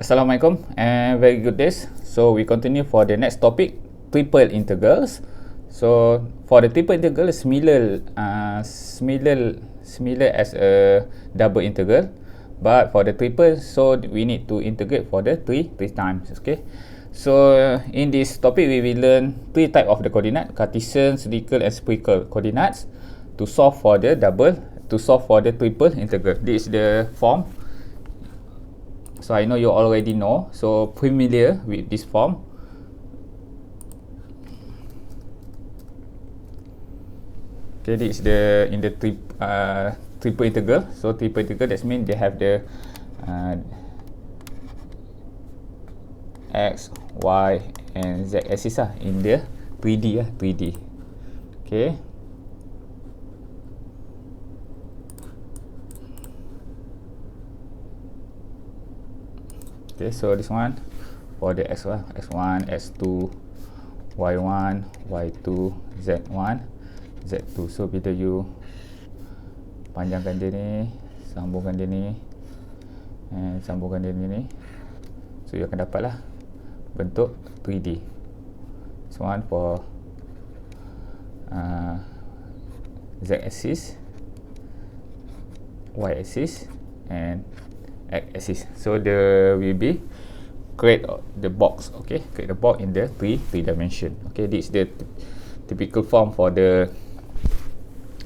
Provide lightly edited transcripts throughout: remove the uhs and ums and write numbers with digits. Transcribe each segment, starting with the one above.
Assalamualaikum and very good days. So we continue for the next topic, triple integrals. So for the triple integral, similar as a double integral, but for the triple, so we need to integrate for the three times. Okay. So in this topic, we will learn three type of the coordinate: Cartesian, cylindrical, and spherical coordinates to solve for the triple integral. This is the form. So I know you already know, so familiar with this form. Okay, this is the in the triple integral. So triple integral, that means they have the x, y, and z axis in the 3D. Okay. Okay, so this one for the x1, x2, y1, y2, z1, z2. So bila you panjangkan dia ni, sambungkan dia ni, and sambungkan dia ni, so you akan dapat lah bentuk 3D. This one for z axis, y axis, and x axis. So there will be create the box. Okay, create the box in the three dimension. Okay, this is the typical form for the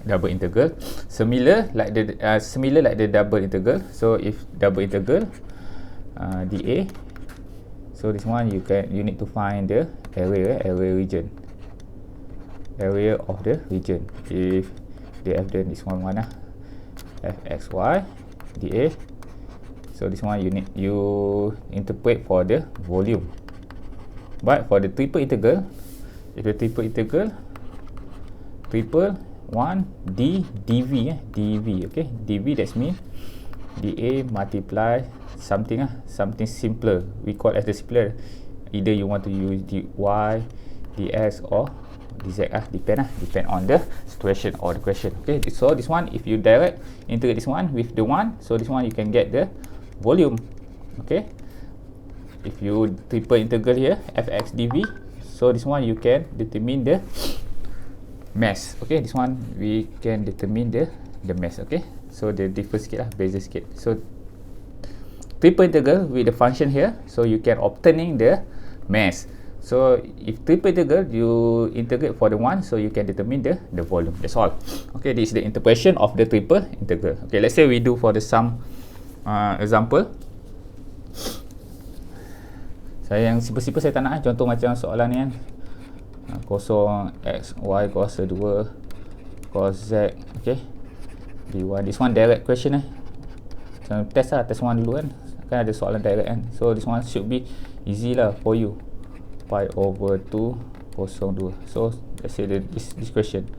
double integral. Similar like the double integral. So if double integral dA, so this one you need to find the area region, area of the region. If they have done this one fxy dA. So this one you interpret for the volume. But for the triple integral, if the triple integral triple 1 dv, okay, dv, that means dA multiply something simpler. We call as the simpler. Either you want to use dy, dx, or dz, depend on the situation or the question. Okay, so this one, if you direct integrate this one with the one, so this one you can get the volume. Okay, if you triple integral here fx dv, so this one you can determine the mass. Okay, this one we can determine the mass. Okay, so the differ sikit beza sikit. So triple integral with the function here, so you can obtaining the mass. So if triple integral you integrate for the one, so you can determine the volume. That's all. Okay, this is the interpretation of the triple integral. Okay, let's say we do for the sum example. Saya yang simple saya tak nak contoh macam soalan ni kan, kosong x y kuasa 2 cos z. Okay, d1. This one direct question macam test test 1 dulu kan ada soalan direct kan. So this one should be easy lah for you. Pi over 2 kosong 2. So let's say this question,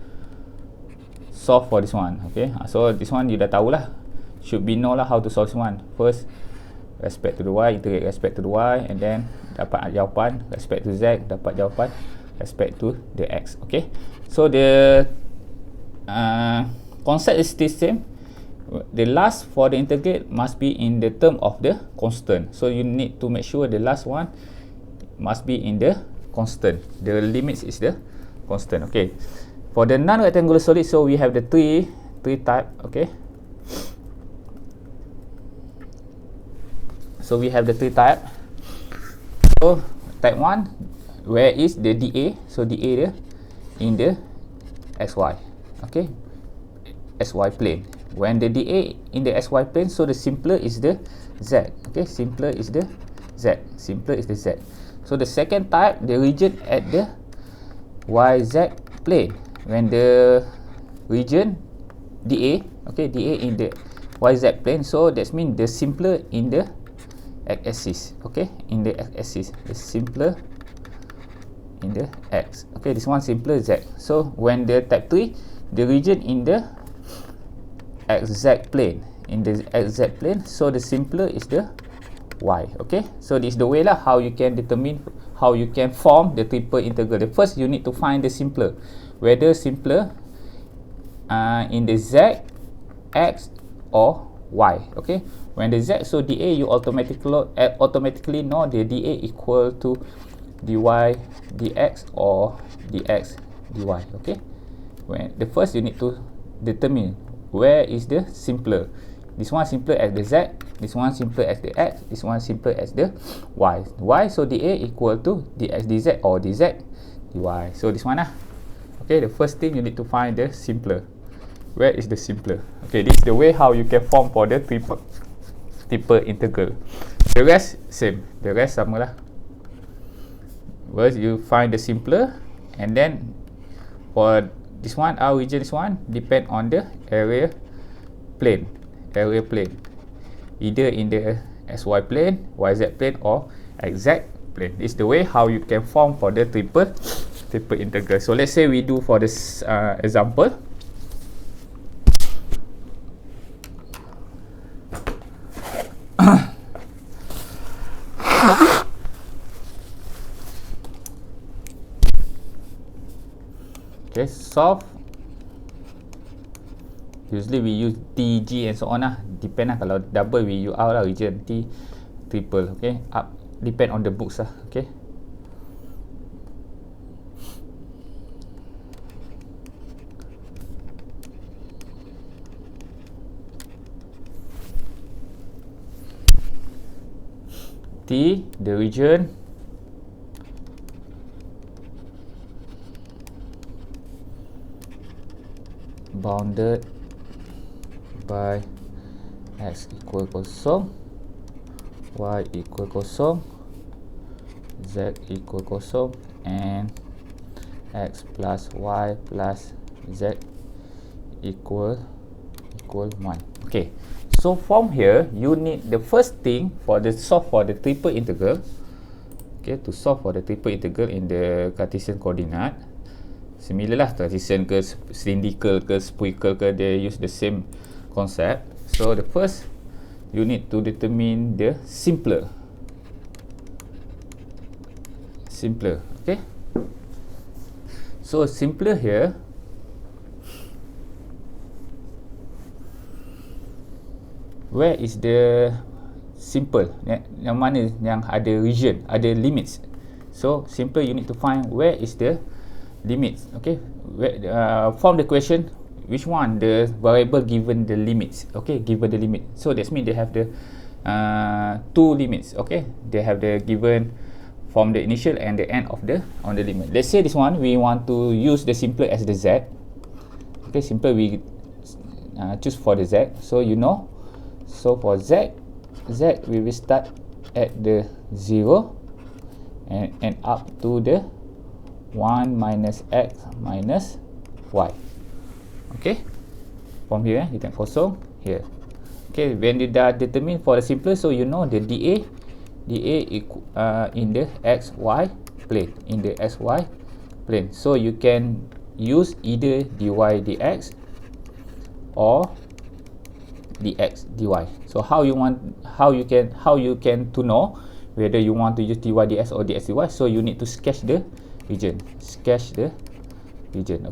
solve for this one. Okay, so this one you dah tahu lah, should be know lah how to solve this one. First, respect to the y, integrate respect to the y, and then dapat jawapan. Respect to z, dapat jawapan respect to the x. Okay, so the concept is still same. The last for the integrate must be in the term of the constant. So you need to make sure the last one must be in the constant. The limits is the constant. Okay, for the non-rectangular solid, so we have the three type. Okay, so we have the three type. So type 1, where is the dA? So dA dia in the xy. Okay, xy plane. When the dA in the xy plane, so the simpler is the z. Okay, simpler is the z. So the second type, the region at the yz plane. When the region dA, okay, dA in the yz plane, so that means the simpler in the x-axis. Okay, in the x-axis, the simpler in the x. Okay, this one simpler z. So when the type 3, the region in the xz plane, so the simpler is the y. Okay, so this is the way lah how you can determine, how you can form the triple integral. The first, you need to find the simpler, whether simpler in the z, x, or y. Okay, When the z, so dA, you automatically know the dA equal to dy dx or dx dy. Okay, when the first you need to determine where is the simpler. This one simpler as the z, this one simpler as the x, this one simpler as the y. So dA equal to dx dz or dz dy. So this one lah. Okay, the first thing you need to find the simpler. Where is the simpler? Okay, this is the way how you can form for the triple integral. The rest same. The rest sama lah. First you find the simpler, and then for this one, our region, this one depend on the area plane. Either in the xy plane, yz plane, or xz plane. This is the way how you can form for the triple integral. So let's say we do for this example. Okay, solve. Usually we use T, G and so on lah. Depend lah. Kalau double we use out lah region. T, triple. Okay, up. Depend on the books lah. Okay. T, the region. Bounded by x equal kosong, y equal kosong, z equal kosong, and x plus y plus z equal 1. Okay, so from here you need the first thing for the solve for the triple integral. Okay, to solve for the triple integral in the Cartesian coordinate, similar lah, Cartesian ke cylindrical ke spherical ke, they use the same concept. So the first you need to determine the simpler. Okay, so simpler here, where is the simple, yang mana yang ada region, ada limits. So simpler you need to find where is the limits. Okay, from the question, which one the variable given the limits. Okay, given the limit, so that means they have the two limits. Okay, they have the given from the initial and the end of the on the limit. Let's say this one we want to use the simpler as the z. Okay, simpler we choose for the z. So you know, so for z we will start at the 0 and up to the 1 minus x minus y. Okay, from here you tengok kosong here. Okay, when you dah determine for the simpler, so you know the dA in the xy plane, so you can use either dy dx or dx dy. So how you can to know whether you want to use dy dx or dx dy, so you need to sketch the region.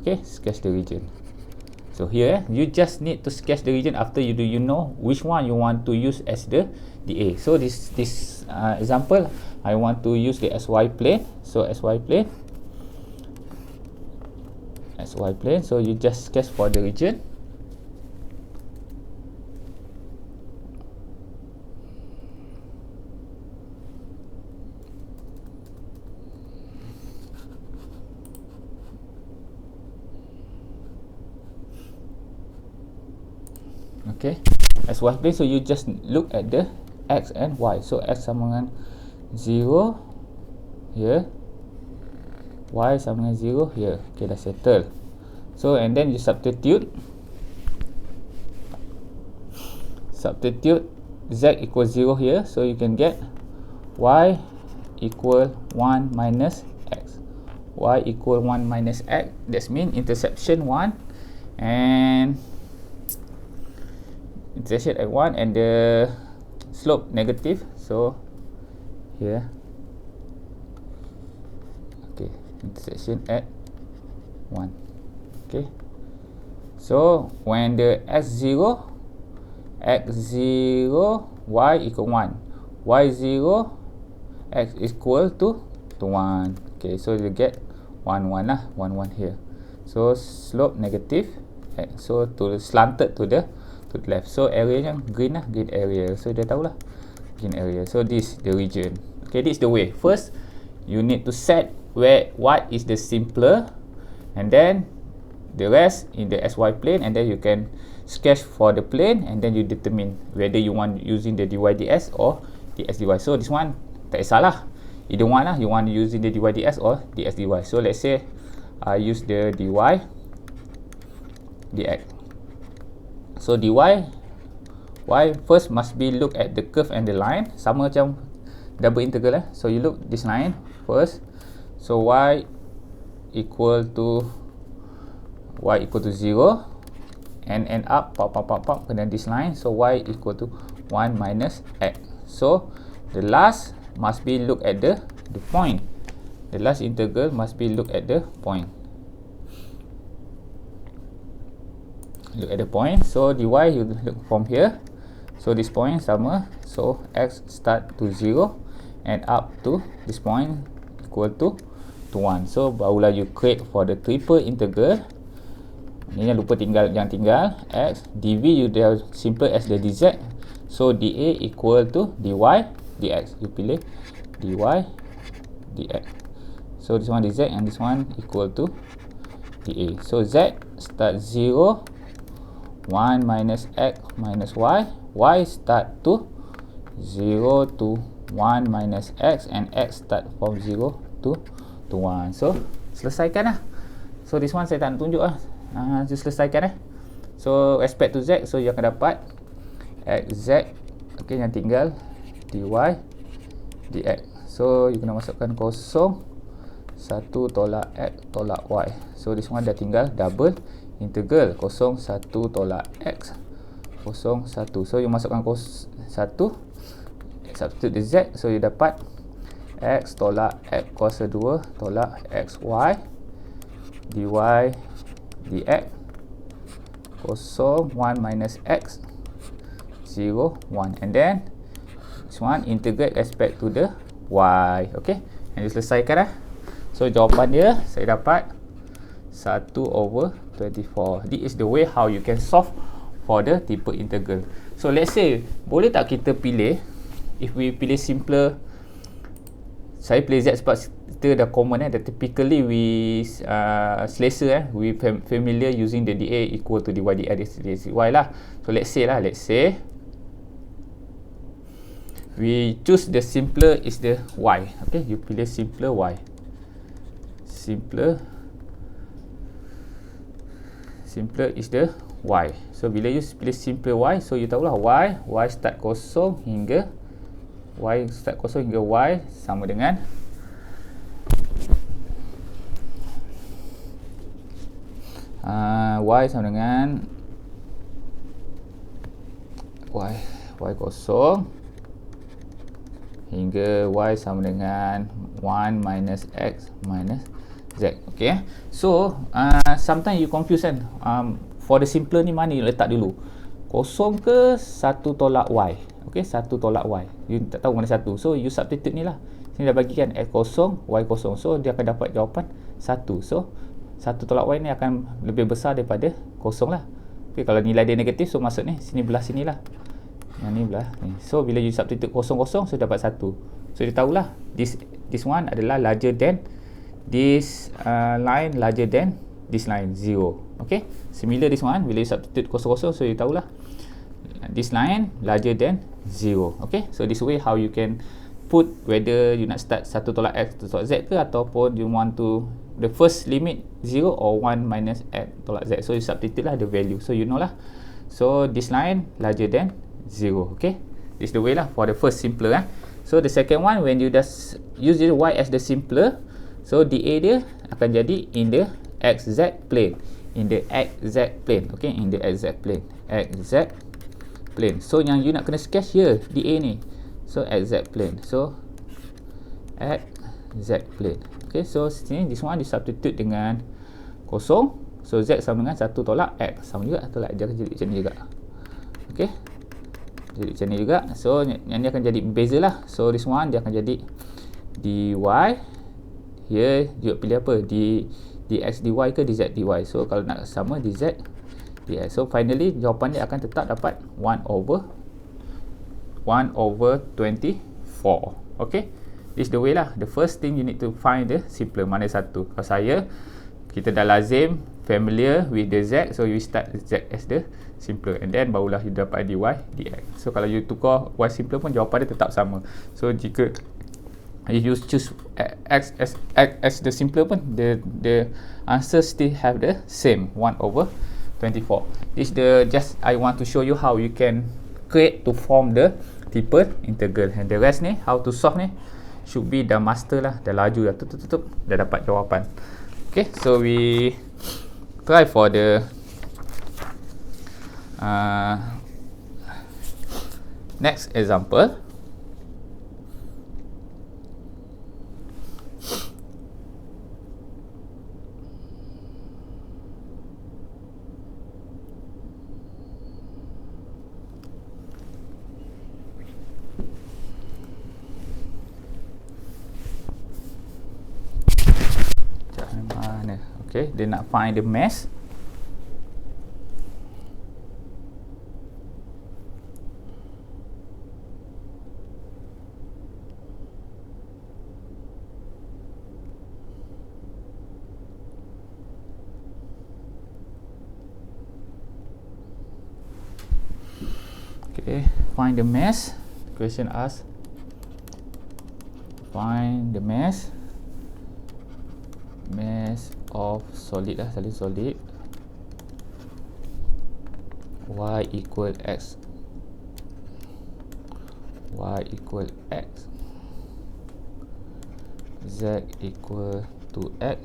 Okay, sketch the region. So here you just need to sketch the region after you know which one you want to use as the dA. So this example, I want to use the xy plane. So xy plane, so you just sketch for the region. Okay, xy plane, so you just look at the x and y. So x sama dengan 0 here, y sama dengan 0 here. Okay, dah settle. So and then you substitute z equal 0 here, so you can get y equal 1 minus x. Y equal 1 minus x, that means intersection 1 and intersection at 1 and the slope negative. So here, okay, intersection at 1. Okay, so when the x0 y equal 1, y 0, x equal to 1. Okay, so you get 1 1 lah, 1 1 here. So slope negative, so to slanted to the left. So area yang green lah, green area. So dia tahulah green area. So this the region. Okay, this is the way. First you need to set what is the simpler, and then the rest in the SY plane, and then you can sketch for the plane, and then you determine whether you want using the dy ds or ds dy. So this one tak kisahlah, either one lah, you want using the dy ds or ds dy. So let's say I use the dy dx. So dy first must be look at the curve and the line, sama macam double integral So you look this line first. So y equal to 0 and end up pop kena this line. So y equal to 1 minus x. So the last must be look at the point. The last integral must be look at the point. Look at the point. So dy you look from here. So this point sama. So x start to 0 and up to this point equal to 1. So barulah you create for the triple integral. Ni yang lupa jangan tinggal x dv you dah simple as the dz. So dA equal to dy dx. You pilih dy dx. So this one dz and this one equal to dA. So z start 0, 1 minus x minus y. Y start to 0 to 1 minus x, and x start from 0 to 1. So selesaikan lah. So this one saya tak nak tunjuk lah. Just selesaikan So respect to z, so you akan dapat xz. Okay, yang tinggal dy dx. So you kena masukkan kosong 1 tolak x tolak y. So this one dah tinggal double integral kosong 1 tolak x kosong 1. So you masukkan 1, substitute the z. So you dapat x tolak x kuasa 2 tolak xy dy dx kosong 1 minus x 0 1, and then this one integrate respect to the y. Okay, and selesaikan So jawapan dia saya dapat 1/24. This is the way how you can solve for the triple integral. So let's say boleh tak kita pilih, if we pilih simpler, saya pilih z sebab kita dah common that typically we selesa we familiar using the dA equal to dy dx dy lah. So let's say we choose the simpler is the y. Okay, you pilih simpler y. Simpler is the y. So bila you pilih simpler y, so you tahulah y start kosong hingga y sama dengan y sama dengan y kosong hingga y sama dengan 1 minus x minus z. Okay, so sometimes you confuse for the simpler ni mana you letak dulu, kosong ke 1 tolak y. Okay, 1 tolak y, you tak tahu mana 1. So you substitute ni lah. Sini dah bagikan x kosong y kosong, so dia akan dapat jawapan 1. So 1 tolak y ni akan lebih besar daripada kosong lah. Okay, kalau nilai dia negatif, so masuk ni, sini belah sini lah, yang ni belah ni. So bila you substitute kosong, so dapat 1. So dia tahulah this one adalah larger than this line, larger than this line 0. Okay, similar this one, bila you substitute kosong, so you tahulah this line larger than 0. Okay, so this way how you can put whether you nak start 1 tolak x tolak z ke, ataupun you want to the first limit 0 or 1 minus x tolak z. So you substitute lah the value, so you know lah. So this line larger than 0. Okay, this is the way lah for the first simpler. So the second one, when you just use the y as the simpler, so dA dia akan jadi in the xz plane, in the xz plane. Okay, in the xz plane, xz plane. So yang you nak kena sketch here dA ni, so xz plane, so xz plane. Okay, so sini this one di substitute dengan kosong, so z sama dengan 1 tolak x, sama juga tolak, dia jadi macam ni juga. Okay, jadi macam ni juga. So yang ni akan jadi berbeza lah. So this one dia akan jadi dy. Here dia pilih apa, dx dy ke dz dy. So kalau nak sama dz dx. So finally jawapan dia akan tetap dapat 1 over 24. Okay, this the way lah. The first thing you need to find the simpler, mana satu. Kalau saya, kita dah lazim familiar with the z, so you start z as the simpler, and then barulah you dapat dy dx. So kalau you tukar y simpler pun jawapan dia tetap sama. So jika if you choose x as the simpler pun, the answer still have the same 1 over 24. This the just I want to show you how you can create to form the triple integral, and the rest ni how to solve ni should be dah master lah, dah laju dah tutup dah dapat jawapan. Okay, so we try for the next example. Okay, dia nak find the mass. Okay, find the mass. Question asks, find the mass of solid lah, solid y equal x, z equal to x,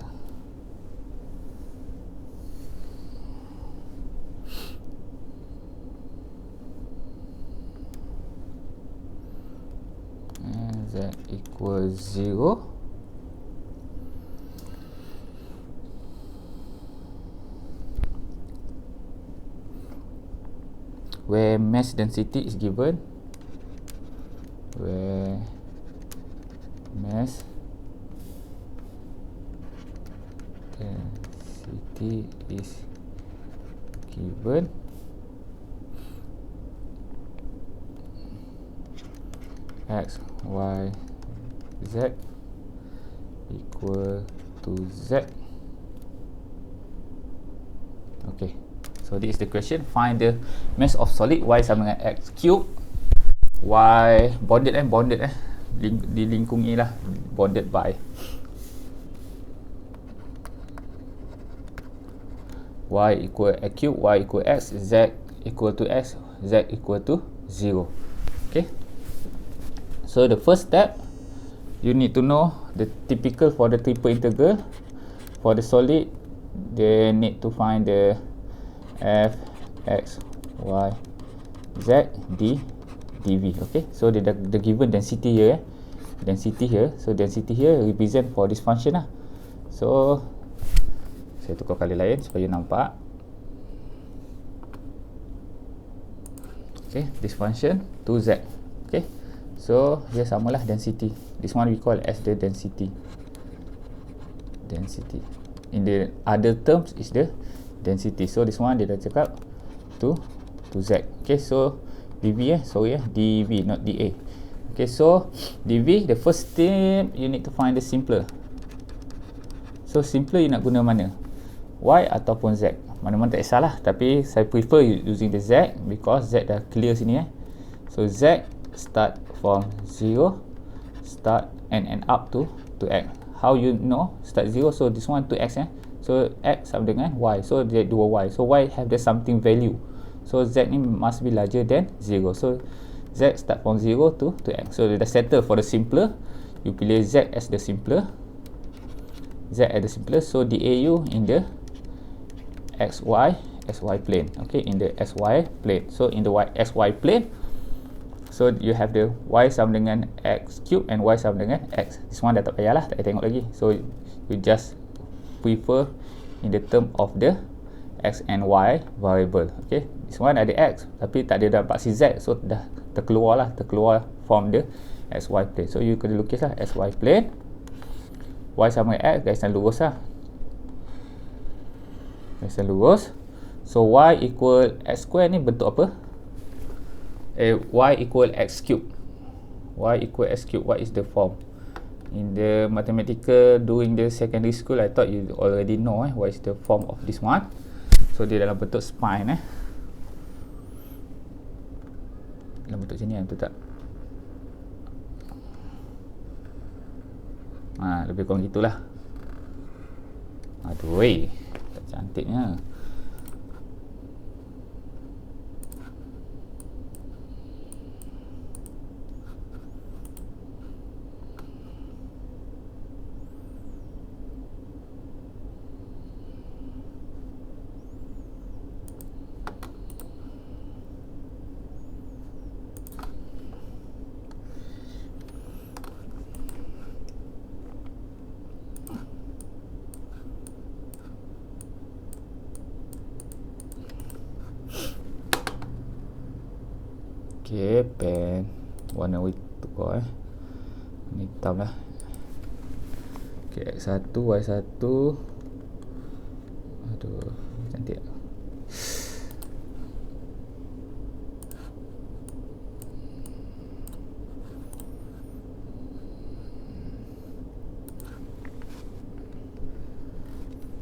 and z equal 0. Where mass density is given, where mass density is given, x, y, z equal to z. Okay, so this is the question. Find the mass of solid y sama dengan x cube, y bonded dilingkungi lah, bonded by y equal x cube, y equal x, z equal to x, z equal to 0. Okay, so the first step, you need to know the typical for the triple integral. For the solid, they need to find the f x y z dv. Okay, so the given density here, so density here represent for this function lah. So saya tukar kali lain supaya nampak. Okay, this function 2z. Okay, so here samalah density. This one we call as the density. In the other terms is the density. So this one dia dah cakap 2z. Okay, so dv dv not dA. Okay, so dv, the first step you need to find the simpler. So simpler you nak guna mana, y ataupun z? Mana-mana tak kisah lah, tapi saya prefer using the z because z dah clear sini. So z start from 0 start and end up to x. How you know start 0? So this one to x. So x sama dengan y, so z 2y. So y have the something value, so z ni must be larger than 0. So z start from 0 to x. So dah settle for the simpler, you pilih z as the simpler, so dAu in the xy plane. Okay, in the xy plane. So in the xy plane, so you have the y sama dengan x cube and y sama dengan x. This one dah tak payahlah, tak payah tengok lagi. So you just prefer in the term of the x and y variable. Okay, this one ada x tapi tak ada dapat si z, so dah terkeluar from the xy plane. So you kena lukis lah xy plane, y sama x, garisan lurus lah, garisan lurus. So y equal x square ni bentuk apa? Y equal x cube. Y equal x cube. What is the form? In the mathematical during the secondary school, I thought you already know what is the form of this one. So dia dalam bentuk spine dalam bentuk macam ni, betul tak? Lebih kurang gitulah. Aduh, tak cantiknya. Okay, pen warna tukar ni hitam lah. Okay, x1, y1. Aduh, cantik.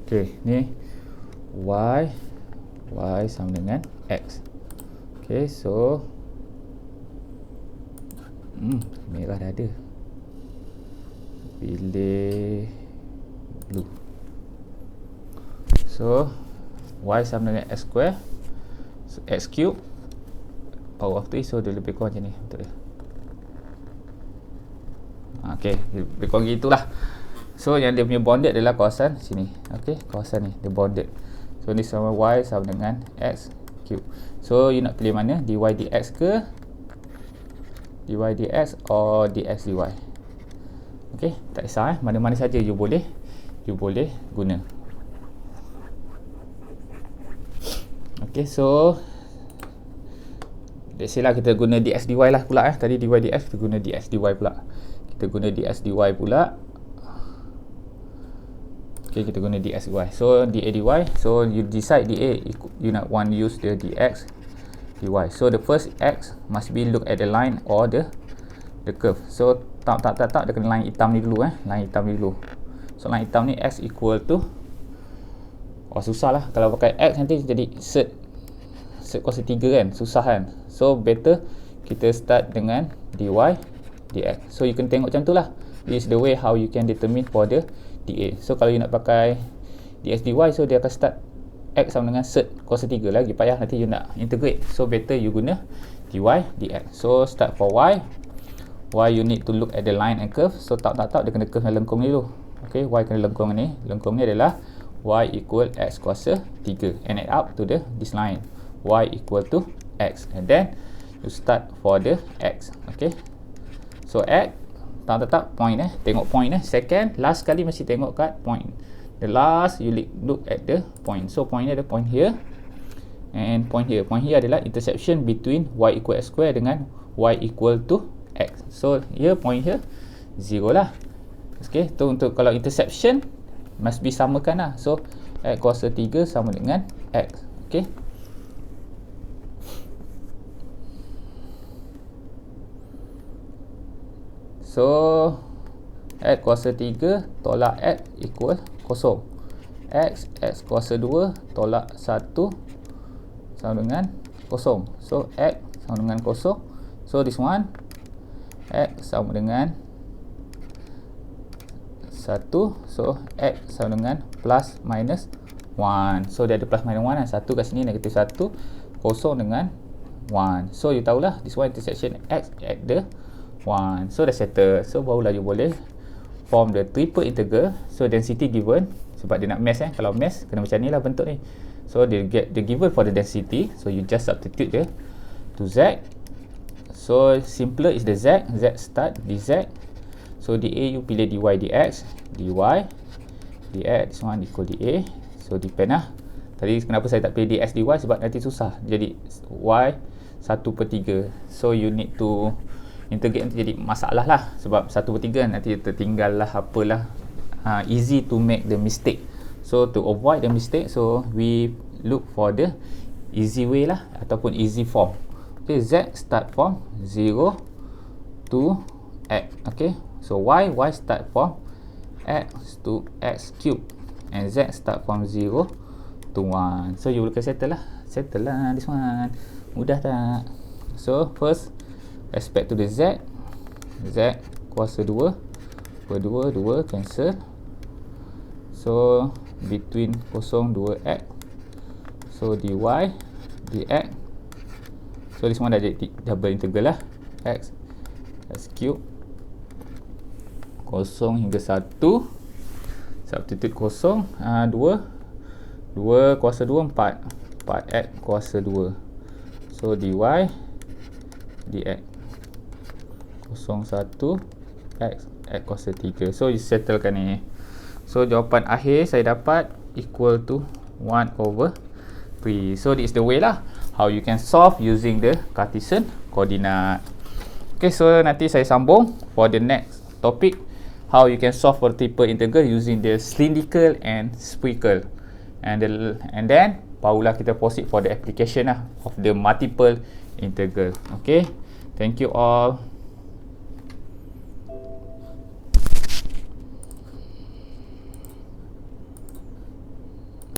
Okay, ni y sama dengan x. Okay, so merah dah ada, pilih blue. So y sama dengan x square, so x cube power of 3, so dia lebih kurang macam ni, betul dia. Okay, lebih kurang gitulah. So yang dia punya bounded adalah kawasan sini. Okay, kawasan ni dia bounded. So ni sama y sama dengan x cube. So you nak pilih mana, dy dx ke dy dx or dx dy. Okay, tak kisah mana-mana saja you boleh guna. Okay, so let's say lah kita guna dx dy lah pula tadi dy dx, kita guna dx dy pula. Okay, kita guna dx dy. So dA dy, so you decide dA you nak want use the dx dy. So the first x must be look at the line or the curve. So tak dia kena line hitam ni dulu line hitam ni dulu. So line hitam ni x equal to, susah lah kalau pakai x nanti jadi set kuasa 3 kan, susah kan. So better kita start dengan dy dx. So you can tengok macam tu lah. This is the way how you can determine for the dA. So kalau you nak pakai dx dy, so dia akan start x sama dengan set kuasa 3, lagi payah nanti you nak integrate. So better you guna dy dx. So start for y you need to look at the line and curve. So tak dia kena curve dengan lengkung ni dulu. Okay, y kena lengkung ni. Lengkung ni adalah y equal x kuasa 3 and add up to this line, y equal to x, and then you start for the x. Okay, so add tak point tengok point second last kali mesti tengok kat point. The last you look at the point. So point ni ada point here and point here. Point here adalah intersection between y equal x square dengan y equal to x. So here point here 0 lah. Okay, tu untuk kalau intersection must be samakan lah. So x kuasa 3 sama dengan x. Okay, so x kuasa 3 tolak x equal 0. X kuasa 2 tolak 1 sama dengan 0. So x sama dengan 0. So this one x sama dengan 1. So x sama dengan plus minus 1. So dia ada plus minus 1 1 kat sini, negatif 1, 0 dengan 1. So you tahulah this one intersection x at the 1. So dah settle. So barulah you boleh form the triple integral. So density given, sebab dia nak mesh kalau mesh kena macam ni lah bentuk ni. So they get the given for the density, so you just substitute je to z. So simpler is the z start dz. So dA you pilih dy dx, dy dx, this one equal dA. So depend lah Tadi kenapa saya tak pilih dx dy sebab nanti susah. Jadi y 1/3. So you need to integrate, nanti jadi masalah lah. Sebab 1/3 nanti tertinggal lah apalah. Easy to make the mistake. So to avoid the mistake, so we look for the easy way lah, ataupun easy form. Okay, z start from 0 to x. Okay, so y start from x to x cube, and z start from 0 to 1. So you can settle lah this one. Mudah tak? So first, respect to the z kuasa 2 per 2 cancel. So between 0 2x, so dy dx, so this one dah jadi double integral lah, x cube 0 hingga 1, substitute 0, 2 kuasa 2 4x kuasa 2, so dy dx 0 1 x kuasa 3. So you settlekan ni. So jawapan akhir saya dapat equal to 1/3. So this is the way lah how you can solve using the Cartesian coordinate. Okay, so nanti saya sambung for the next topic, how you can solve for triple integral using the cylindrical and spherical, and then barulah kita proceed for the application lah of the multiple integral. Okay, thank you all.